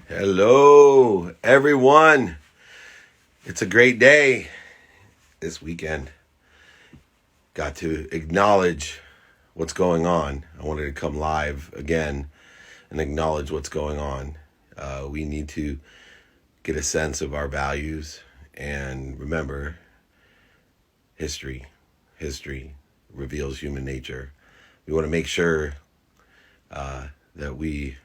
Hello, everyone. It's a great day this weekend. Got to acknowledge what's going on. I wanted to come live again and acknowledge what's going on. We need to get a sense of our values and remember history. History reveals human nature. We want to make sure that we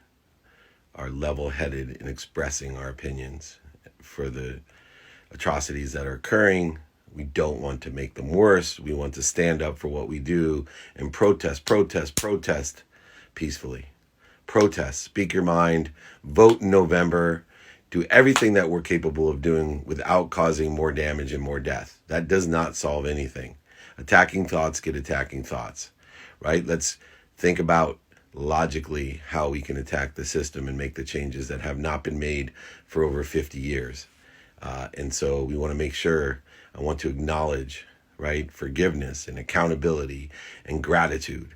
are level-headed in expressing our opinions for the atrocities that are occurring. We don't want to make them worse. We want to stand up for what we do and protest peacefully. Protest, speak your mind, vote in November, do everything that we're capable of doing without causing more damage and more death. That does not solve anything. Attacking thoughts get attacking thoughts, right? Let's think about logically how we can attack the system and make the changes that have not been made for over 50 years. And so we want to make sure, I want to acknowledge, right, forgiveness and accountability and gratitude.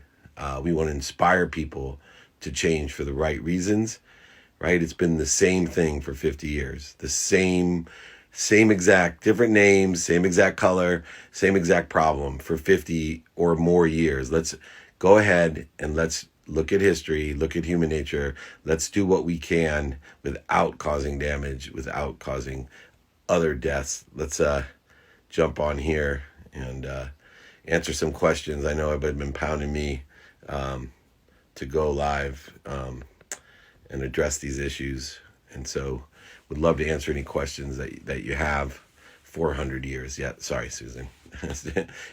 We want to inspire people to change for the right reasons, right? It's been the same thing for 50 years. The same exact, different names, same exact color, same exact problem for 50 or more years. Let's go ahead and let's look at history, look at human nature. Let's do what we can without causing damage, without causing other deaths. Let's jump on here and answer some questions. I know everybody been pounding me to go live and address these issues. And so would love to answer any questions that you have. 400 years. Yeah, sorry, Susan.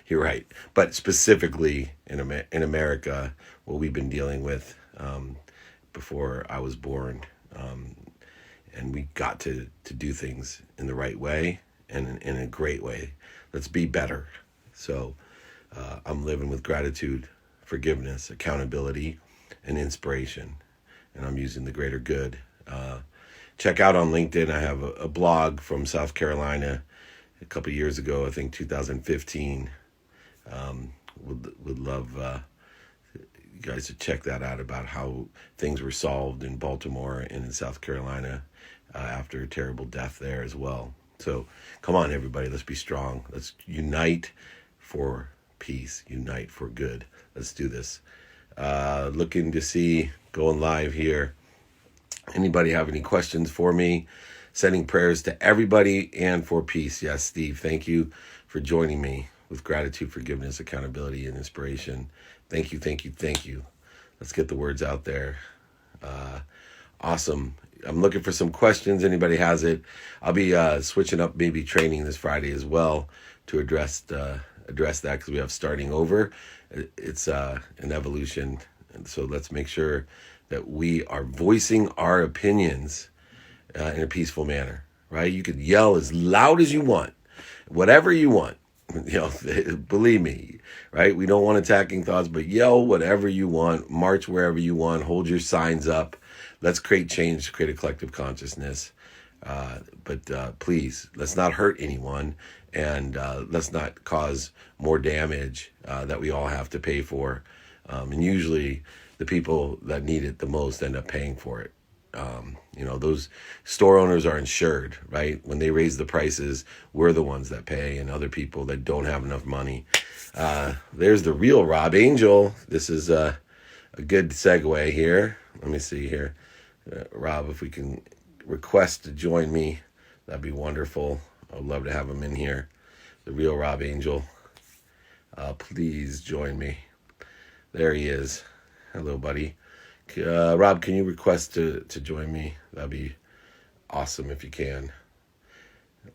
You're right. But specifically in America, what we've been dealing with before I was born. And we got to do things in the right way and in a great way. Let's be better. So I'm living with gratitude, forgiveness, accountability, and inspiration. And I'm using the greater good. Check out on LinkedIn. I have a blog from South Carolina a couple of years ago, I think 2015. Would love you guys to check that out about how things were solved in Baltimore and in South Carolina after a terrible death there as well. So come on, everybody. Let's be strong. Let's unite for peace. Unite for good. Let's do this. Looking to see, going live here. Anybody have any questions for me? Sending prayers to everybody and for peace. Yes, Steve, thank you for joining me with gratitude, forgiveness, accountability, and inspiration. Thank you, thank you, thank you. Let's get the words out there. Awesome. I'm looking for some questions. Anybody has it? I'll be switching up maybe training this Friday as well to address that because we have starting over. It's an evolution. And so let's make sure that we are voicing our opinions in a peaceful manner, right? You could yell as loud as you want, whatever you want. Believe me, right? We don't want attacking thoughts, but yell whatever you want, march wherever you want, hold your signs up. Let's create change, create a collective consciousness. But please, let's not hurt anyone, and let's not cause more damage that we all have to pay for. And usually the people that need it the most end up paying for it. Those store owners are insured, right? When they raise the prices, we're the ones that pay, and other people that don't have enough money. There's the real Rob Angel. This is a good segue here. Let me see here. Rob, if we can request to join me, that'd be wonderful. I'd love to have him in here. The real Rob Angel. Please join me. There he is. Hello, buddy. Rob, can you request to join me? That'd be awesome if you can.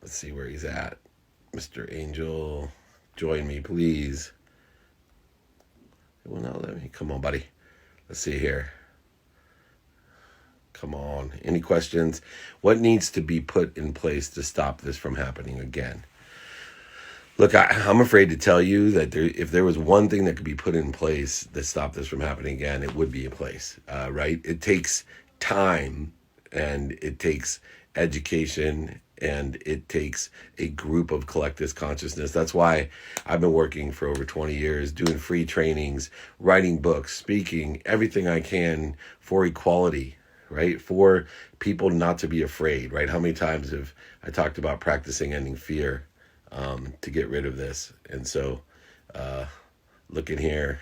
Let's see where he's at. Mr. Angel, join me, please. It will not let me. Come on, buddy. Let's see here. Come on. Any questions? What needs to be put in place to stop this from happening again? Look, I'm afraid to tell you that if there was one thing that could be put in place to stop this from happening again, it would be in place, right? It takes time, and it takes education, and it takes a group of collective consciousness. That's why I've been working for over 20 years, doing free trainings, writing books, speaking, everything I can for equality, right? For people not to be afraid, right? How many times have I talked about practicing ending fear to get rid of this? And so, looking here,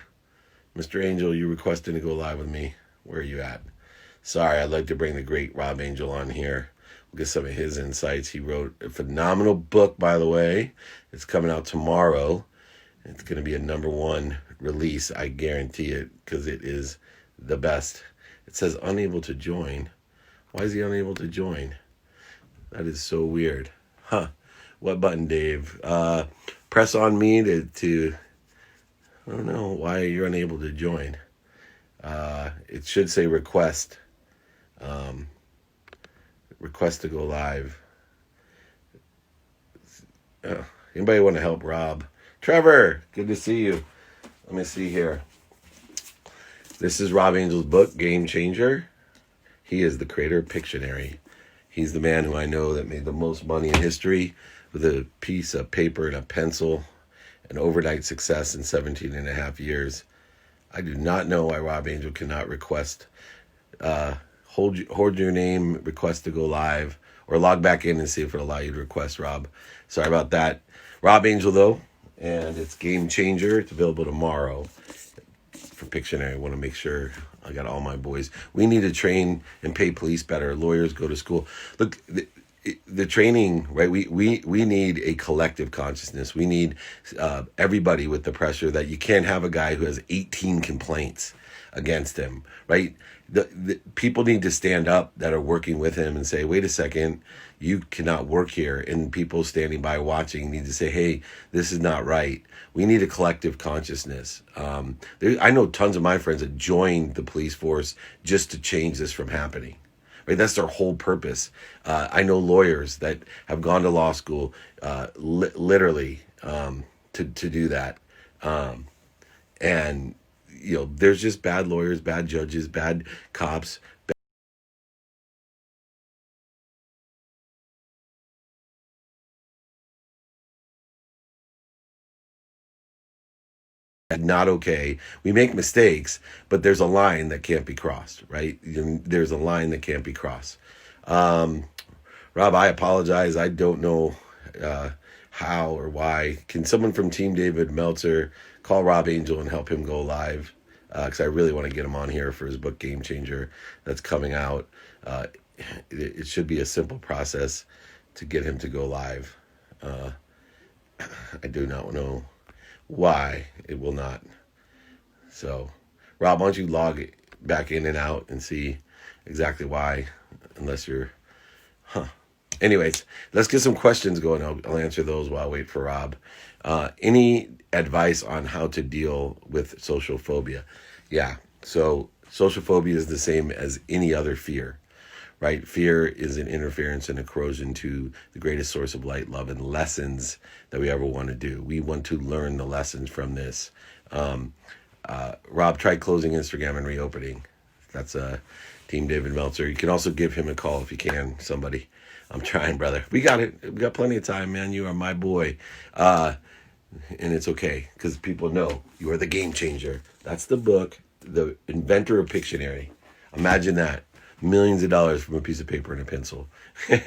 Mr. Angel, you requested to go live with me. Where are you at? Sorry, I'd like to bring the great Rob Angel on here. We'll get some of his insights. He wrote a phenomenal book, by the way. It's coming out tomorrow. It's going to be a #1 release. I guarantee it, because it is the best. It says unable to join. Why is he unable to join? That is so weird. Huh. What button, Dave? Press on me to I don't know why you're unable to join. It should say request. Request to go live. Anybody want to help Rob? Trevor, good to see you. Let me see here. This is Rob Angel's book, Game Changer. He is the creator of Pictionary. He's the man who I know that made the most money in history with a piece of paper and a pencil, an overnight success in 17 and a half years. I do not know why Rob Angel cannot request, hold your name, request to go live, or log back in and see if it'll allow you to request, Rob. Sorry about that. Rob Angel, though, and it's Game Changer. It's available tomorrow for Pictionary. I want to make sure I got all my boys. We need to train and pay police better. Lawyers go to school. Look, the training, right? We need a collective consciousness. We need everybody with the pressure that you can't have a guy who has 18 complaints against him, right? The people need to stand up that are working with him and say, wait a second, you cannot work here. And people standing by watching need to say, hey, this is not right. We need a collective consciousness. I know tons of my friends that joined the police force just to change this from happening. Right? That's their whole purpose. I know lawyers that have gone to law school literally to do that. And you know, there's just bad lawyers, bad judges, bad cops, not okay. We make mistakes, but there's a line that can't be crossed, right? There's a line that can't be crossed. Rob, I apologize. I don't know how or why. Can someone from Team David Meltzer call Rob Angel and help him go live? Because I really want to get him on here for his book Game Changer that's coming out. It should be a simple process to get him to go live. I do not know why it will not. So, Rob, why don't you log back in and out and see exactly why, unless you're... Anyways, let's get some questions going. I'll answer those while I wait for Rob. Any advice on how to deal with social phobia? Yeah, so social phobia is the same as any other fear, right? Fear is an interference and a corrosion to the greatest source of light, love, and lessons that we ever want to do. We want to learn the lessons from this. Rob, try closing Instagram and reopening. That's Team David Meltzer. You can also give him a call if you can, somebody. I'm trying, brother. We got it. We got plenty of time, man. You are my boy. And it's okay, because people know you are the game changer. That's the book, the inventor of Pictionary. Imagine that. Millions of dollars from a piece of paper and a pencil. All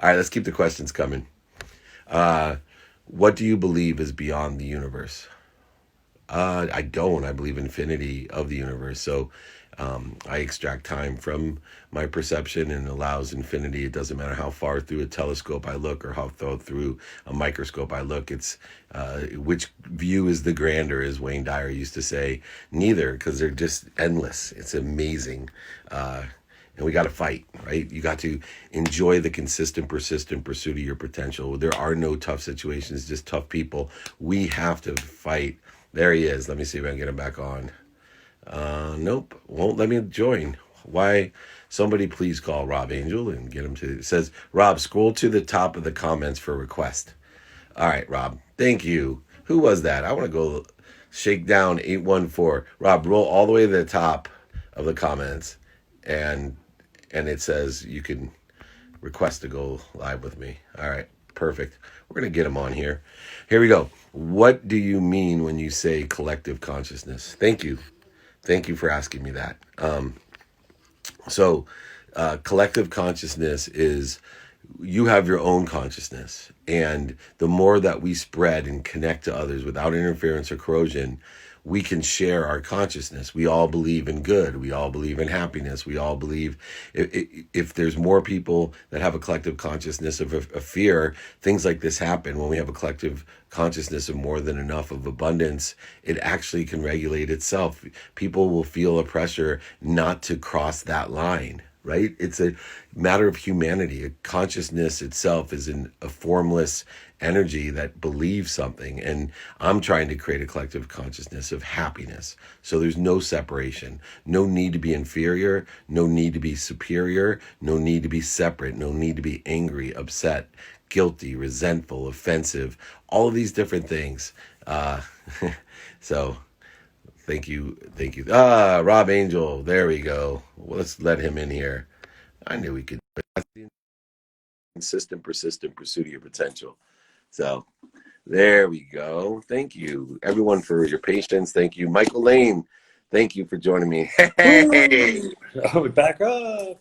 right, let's keep the questions coming. What do you believe is beyond the universe? I don't. I believe infinity of the universe. So I extract time from my perception and allows infinity. It doesn't matter how far through a telescope I look or how far through a microscope I look. It's which view is the grander, as Wayne Dyer used to say. Neither, because they're just endless. It's amazing. And we got to fight, right? You got to enjoy the consistent, persistent pursuit of your potential. There are no tough situations, just tough people. We have to fight. There he is. Let me see if I can get him back on. Nope, won't let me join. Why? Somebody please call Rob Angel and get him to... It says, Rob, scroll to the top of the comments for request. All right, Rob. Thank you. Who was that? I want to go shake down 814. Rob, roll all the way to the top of the comments, and it says you can request to go live with me. All right, perfect. We're going to get him on here. Here we go. What do you mean when you say collective consciousness? Thank you. Thank you for asking me that. So, collective consciousness is you have your own consciousness. And the more that we spread and connect to others without interference or corrosion, we can share our consciousness. We all believe in good. We all believe in happiness. We all believe if there's more people that have a collective consciousness of fear, things like this happen. When we have a collective consciousness of more than enough of abundance, it actually can regulate itself. People will feel a pressure not to cross that line, right? It's a matter of humanity. Consciousness itself is a formless energy that believes something. And I'm trying to create a collective consciousness of happiness. So there's no separation, no need to be inferior, no need to be superior, no need to be separate, no need to be angry, upset, guilty, resentful, offensive, all of these different things. Uh, so thank you. Thank you. Rob Angel. There we go. Well, let's let him in here. I knew we could. That's the consistent, persistent pursuit of your potential. So there we go. Thank you, everyone, for your patience. Thank you, Michael Lane. Thank you for joining me. Hey, Oh, back up.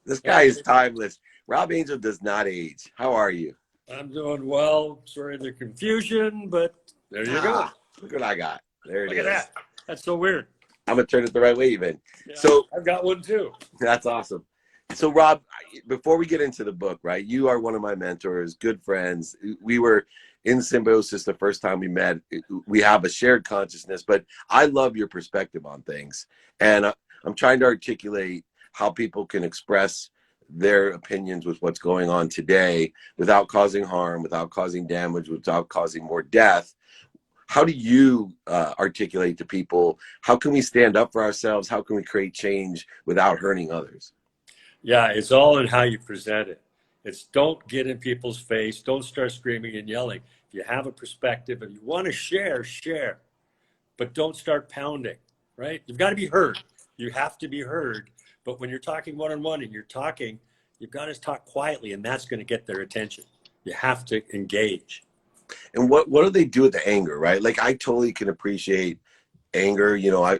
this guy is timeless. Rob Angel does not age. How are you? I'm doing well. Sorry the confusion, but there you go. Look what I got. There it Look is. at that. That's so weird. I'm gonna turn it the right way, even. Yeah, So I've got one too. that's awesome. So Rob, before we get into the book, right? You are one of my mentors, good friends. We were in symbiosis the first time we met. We have a shared consciousness, but I love your perspective on things. And I'm trying to articulate how people can express their opinions with what's going on today without causing harm, without causing damage, without causing more death. How do you articulate to people? How can we stand up for ourselves? How can we create change without hurting others? Yeah, it's all in how you present it. It's don't get in people's face. Don't start screaming and yelling. If you have a perspective and you want to share, share. But don't start pounding, right? You've got to be heard. You have to be heard. But when you're talking one-on-one and you're talking, you've got to talk quietly, and that's going to get their attention. You have to engage. And what do they do with the anger, right? Like I totally can appreciate anger. You know,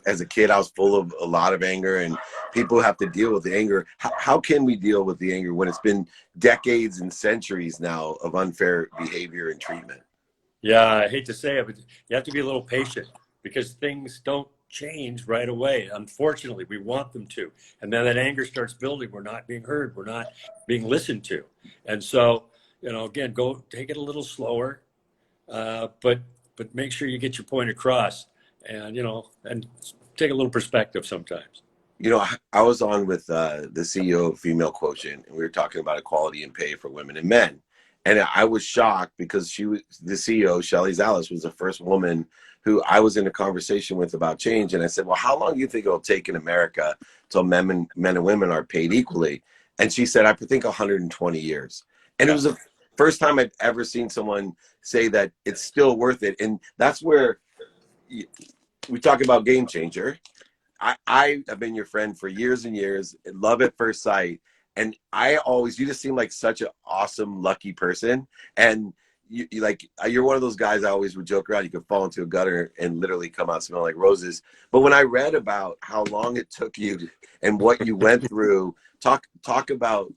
as a kid, I was full of a lot of anger, and people have to deal with the anger. How can we deal with the anger when it's been decades and centuries now of unfair behavior and treatment? Yeah, I hate to say it, but you have to be a little patient because things don't change right away. Unfortunately, we want them to. And then that anger starts building. We're not being heard. We're not being listened to. And so, again, go take it a little slower, but make sure you get your point across and, and take a little perspective sometimes. You know, I was on with the CEO of Female Quotient, and we were talking about equality in pay for women and men. And I was shocked because the CEO, Shelley Zallis, was the first woman who I was in a conversation with about change. And I said, well, how long do you think it'll take in America till men and women are paid equally? And she said, I think 120 years. And It was the first time I'd ever seen someone say that it's still worth it. And that's where we talk about game changer. I have been your friend for years and years, love at first sight. And you just seem like such an awesome, lucky person. And you're one of those guys I always would joke around. You could fall into a gutter and literally come out smelling like roses. But when I read about how long it took you and what you went through, talk about,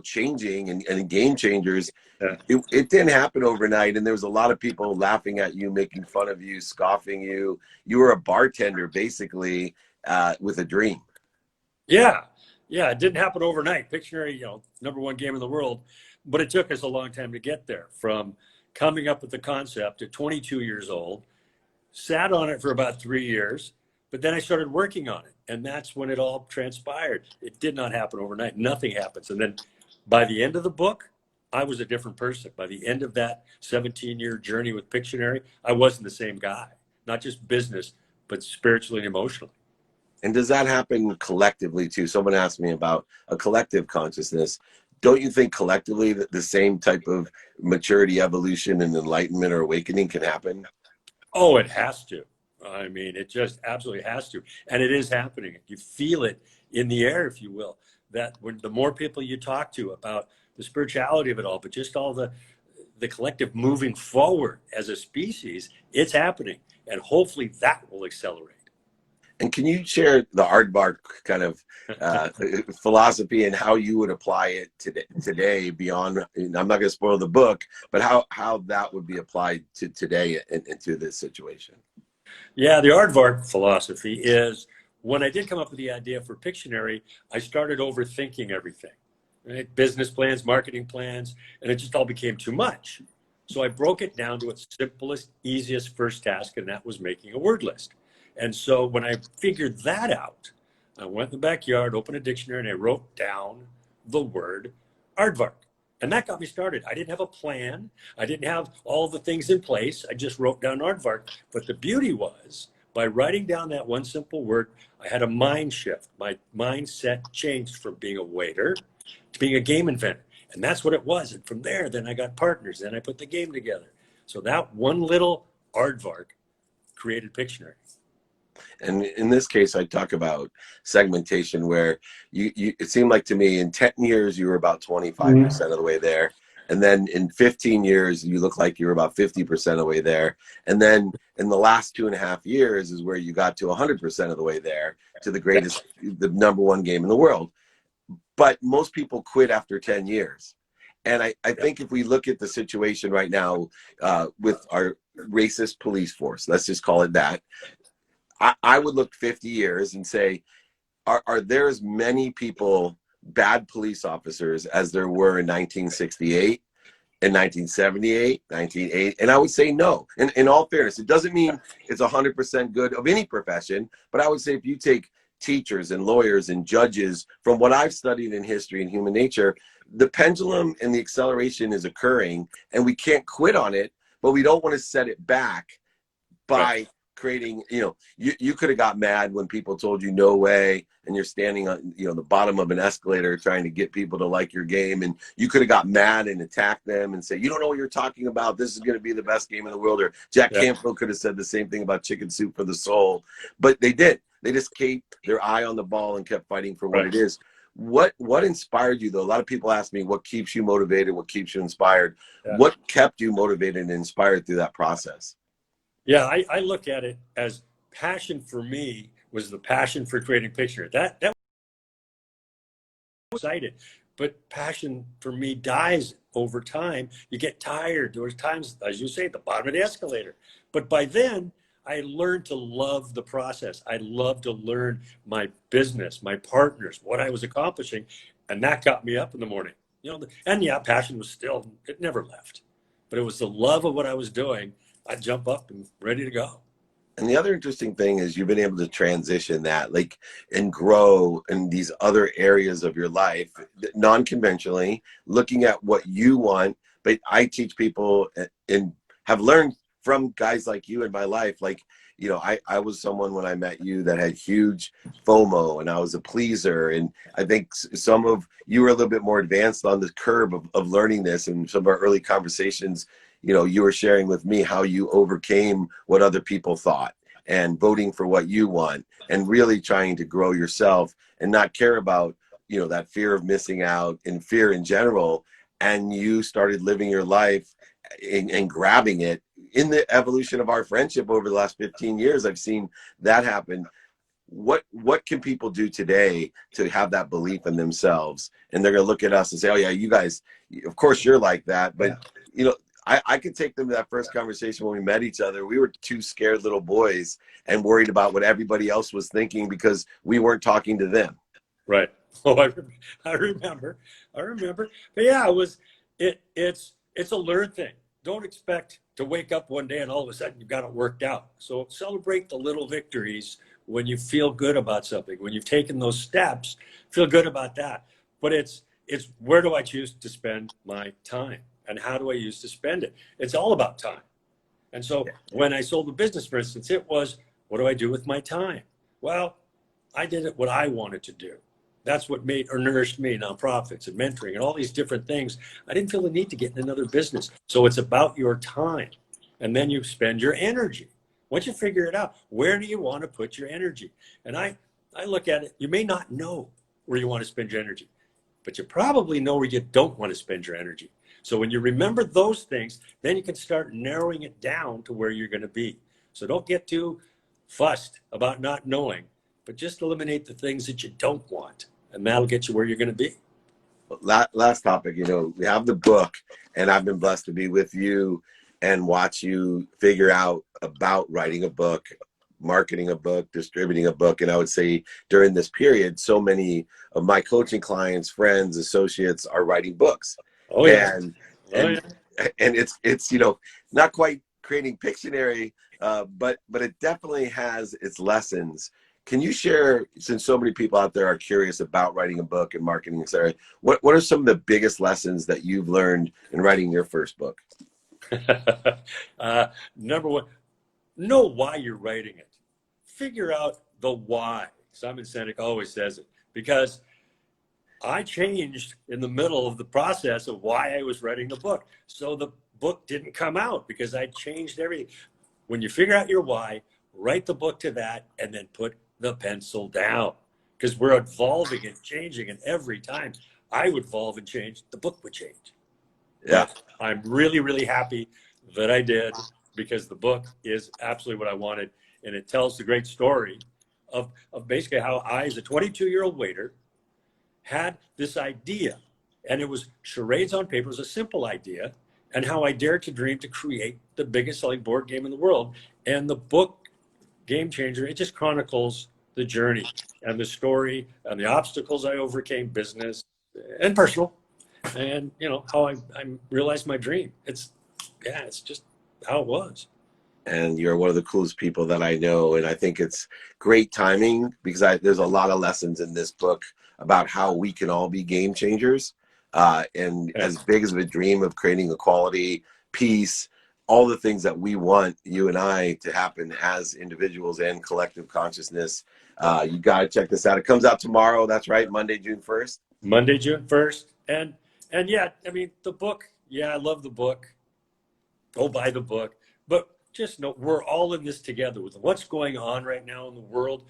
changing and game changers. Yeah. It didn't happen overnight. And there was a lot of people laughing at you, making fun of you, scoffing you. You were a bartender, basically, with a dream. Yeah. Yeah. It didn't happen overnight. Pictionary, #1 game in the world, but it took us a long time to get there from coming up with the concept at 22 years old, sat on it for about 3 years, but then I started working on it. And that's when it all transpired. It did not happen overnight. Nothing happens. And then by the end of the book, I was a different person. By the end of that 17-year journey with Pictionary, I wasn't the same guy, not just business, but spiritually and emotionally. And does that happen collectively too? Someone asked me about a collective consciousness. Don't you think collectively that the same type of maturity, evolution, and enlightenment or awakening can happen? Oh, it has to. I mean, it just absolutely has to. And it is happening. You feel it in the air, if you will, that when the more people you talk to about the spirituality of it all, but just all the collective moving forward as a species, it's happening. And hopefully that will accelerate. And can you share the aardvark kind of philosophy and how you would apply it today beyond, I'm not going to spoil the book, but how that would be applied to today into this situation? Yeah, the aardvark philosophy is when I did come up with the idea for Pictionary, I started overthinking everything, right? Business plans, marketing plans, and it just all became too much. So I broke it down to its simplest, easiest first task, and that was making a word list. And so when I figured that out, I went in the backyard, opened a dictionary, and I wrote down the word aardvark. And that got me started. I didn't have a plan. I didn't have all the things in place. I just wrote down aardvark. But the beauty was, by writing down that one simple word, I had a mind shift. My mindset changed from being a waiter to being a game inventor. And that's what it was. And from there, then I got partners. Then I put the game together. So that one little aardvark created Pictionary. And in this case, I talk about segmentation, where it seemed like to me in 10 years, you were about 25% of the way there. And then in 15 years, you look like you were about 50% of the way there. And then in the last 2.5 years is where you got to 100% of the way there, to the greatest, the #1 game in the world. But most people quit after 10 years. And I think if we look at the situation right now with our racist police force, let's just call it that, I would look 50 years and say, are there as many people, bad police officers, as there were in 1968, in 1978, 1980? And I would say no. In all fairness, it doesn't mean it's 100% good of any profession, but I would say if you take teachers and lawyers and judges, from what I've studied in history and human nature, the pendulum and the acceleration is occurring, and we can't quit on it, but we don't want to set it back by creating, you could have got mad when people told you no way, and you're standing on, the bottom of an escalator trying to get people to like your game, and you could have got mad and attacked them and say, you don't know what you're talking about, this is going to be the best game in the world. Or Jack Canfield could have said the same thing about Chicken Soup for the Soul, but they just kept their eye on the ball and kept fighting for what it is. What inspired you, though? A lot of people ask me, what keeps you motivated, what keeps you inspired? What kept you motivated and inspired through that process? Yeah, I look at it as passion for me was the passion for creating Pictionary. That was excited, but passion for me dies over time. You get tired. There was times, as you say, at the bottom of the escalator. But by then, I learned to love the process. I loved to learn my business, my partners, what I was accomplishing, and that got me up in the morning. And passion was still, it never left. But it was the love of what I was doing. I'd jump up and ready to go. And the other interesting thing is you've been able to transition that, and grow in these other areas of your life, non-conventionally, looking at what you want. But I teach people and have learned from guys like you in my life. I was someone when I met you that had huge FOMO, and I was a pleaser. And I think you were a little bit more advanced on the curve of learning this. And some of our early conversations, you were sharing with me how you overcame what other people thought, and voting for what you want, and really trying to grow yourself and not care about, that fear of missing out and fear in general. And you started living your life and grabbing it. In the evolution of our friendship over the last 15 years, I've seen that happen. What can people do today to have that belief in themselves? And they're going to look at us and say, oh yeah, you guys, of course you're like that. But, I could take them to that first conversation when we met each other. We were two scared little boys and worried about what everybody else was thinking because we weren't talking to them. Right. Oh, I remember. But yeah, it's a learned thing. Don't expect to wake up one day and all of a sudden you've got it worked out. So celebrate the little victories when you feel good about something. When you've taken those steps, feel good about that. But it's where do I choose to spend my time? And how do I use to spend it? It's all about time. And so when I sold the business, for instance, it was, what do I do with my time? Well, I did it what I wanted to do. That's what made or nourished me, nonprofits and mentoring and all these different things. I didn't feel the need to get in another business. So it's about your time. And then you spend your energy. Once you figure it out, where do you want to put your energy? And I look at it, you may not know where you want to spend your energy, but you probably know where you don't want to spend your energy. So when you remember those things, then you can start narrowing it down to where you're going to be. So don't get too fussed about not knowing. but just eliminate the things that you don't want, and that'll get you where you're going to be. Last topic, we have the book, and I've been blessed to be with you and watch you figure out about writing a book, marketing a book, distributing a book. And I would say during this period, so many of my coaching clients, friends, associates are writing books. Oh yeah. And it's not quite creating Pictionary, but it definitely has its lessons. Can you share, since so many people out there are curious about writing a book and marketing, et cetera, what are some of the biggest lessons that you've learned in writing your first book? Number one, know why you're writing it. Figure out the why. Simon Sinek always says it, because I changed in the middle of the process of why I was writing the book. So the book didn't come out because I changed everything. When you figure out your why, write the book to that, and then put the pencil down, because we're evolving and changing, and every time I would evolve and change, the book would change. Yeah. But I'm really, really happy that I did, because the book is absolutely what I wanted, and it tells the great story of basically how I, as a 22-year-old waiter, had this idea, and it was charades on paper. It was a simple idea, and how I dared to dream to create the biggest selling board game in the world. And the book, Game Changer, it just chronicles the journey and the story and the obstacles I overcame, business and personal, and how I realized my dream. It's just how it was. And you're one of the coolest people that I know. And I think it's great timing, because there's a lot of lessons in this book about how we can all be game changers. And as big as a dream of creating equality, peace, all the things that we want you and I to happen as individuals and collective consciousness. You got to check this out. It comes out tomorrow. That's right. Monday, June 1st. Monday, June 1st. And yeah, I mean, the book, I love the book. Go buy the book. But just know we're all in this together with what's going on right now in the world.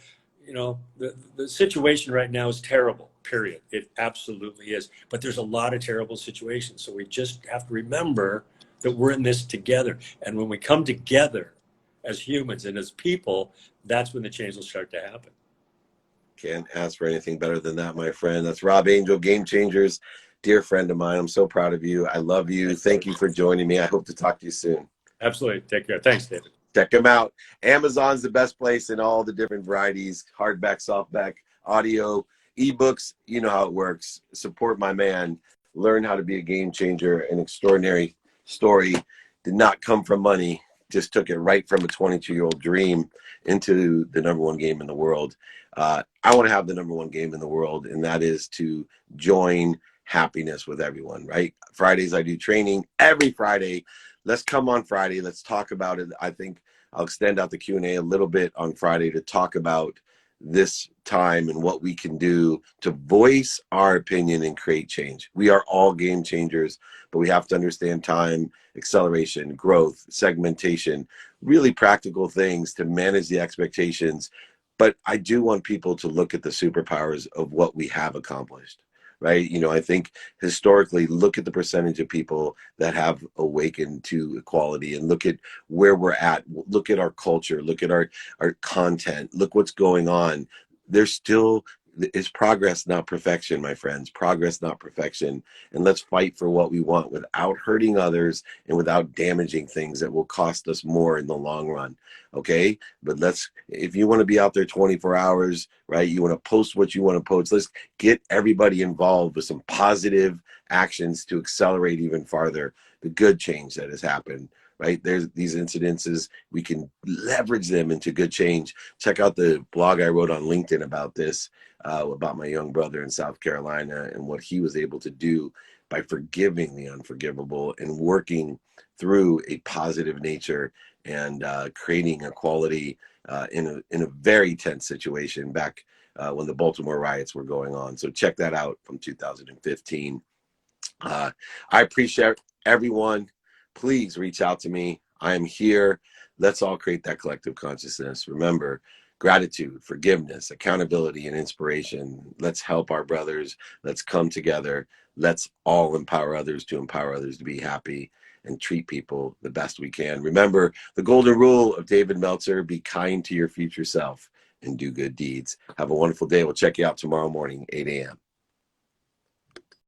The situation right now is terrible, period. It absolutely is. But there's a lot of terrible situations. So we just have to remember that we're in this together. And when we come together as humans and as people, that's when the change will start to happen. Can't ask for anything better than that, my friend. That's Rob Angel, Game Changers. Dear friend of mine, I'm so proud of you. I love you. Thank you for joining me. I hope to talk to you soon. Absolutely. Take care. Thanks, David. Check them out. Amazon's the best place in all the different varieties, hardback, softback, audio, ebooks. You know how it works. Support my man. Learn how to be a game changer. An extraordinary story. Did not come from money. Just took it right from a 22-year-old dream into the number one game in the world. I want to have the number one game in the world, and that is to join happiness with everyone, right? Fridays, I do training every Friday. Let's come on Friday. Let's talk about it. I think I'll extend out the Q&A a little bit on Friday to talk about this time and what we can do to voice our opinion and create change. We are all game changers, but we have to understand time, acceleration, growth, segmentation, really practical things to manage the expectations. But I do want people to look at the superpowers of what we have accomplished. Right. I think historically, look at the percentage of people that have awakened to equality, and look at where we're at. Look at our culture. Look at our content. Look what's going on. There's still is progress, not perfection, my friends. Progress, not perfection. And let's fight for what we want without hurting others and without damaging things that will cost us more in the long run. Okay. But if you want to be out there 24 hours, right? You want to post what you want to post. Let's get everybody involved with some positive actions to accelerate even farther the good change that has happened. Right? There's these incidences, we can leverage them into good change. Check out the blog I wrote on LinkedIn about this, about my young brother in South Carolina and what he was able to do by forgiving the unforgivable and working through a positive nature and creating equality in a very tense situation back when the Baltimore riots were going on. So check that out from 2015. I appreciate everyone. Please reach out to me. I am here. Let's all create that collective consciousness. Remember, gratitude, forgiveness, accountability, and inspiration. Let's help our brothers. Let's come together. Let's all empower others to be happy and treat people the best we can. Remember the golden rule of David Meltzer: be kind to your future self and do good deeds. Have a wonderful day. We'll check you out tomorrow morning, 8 a.m.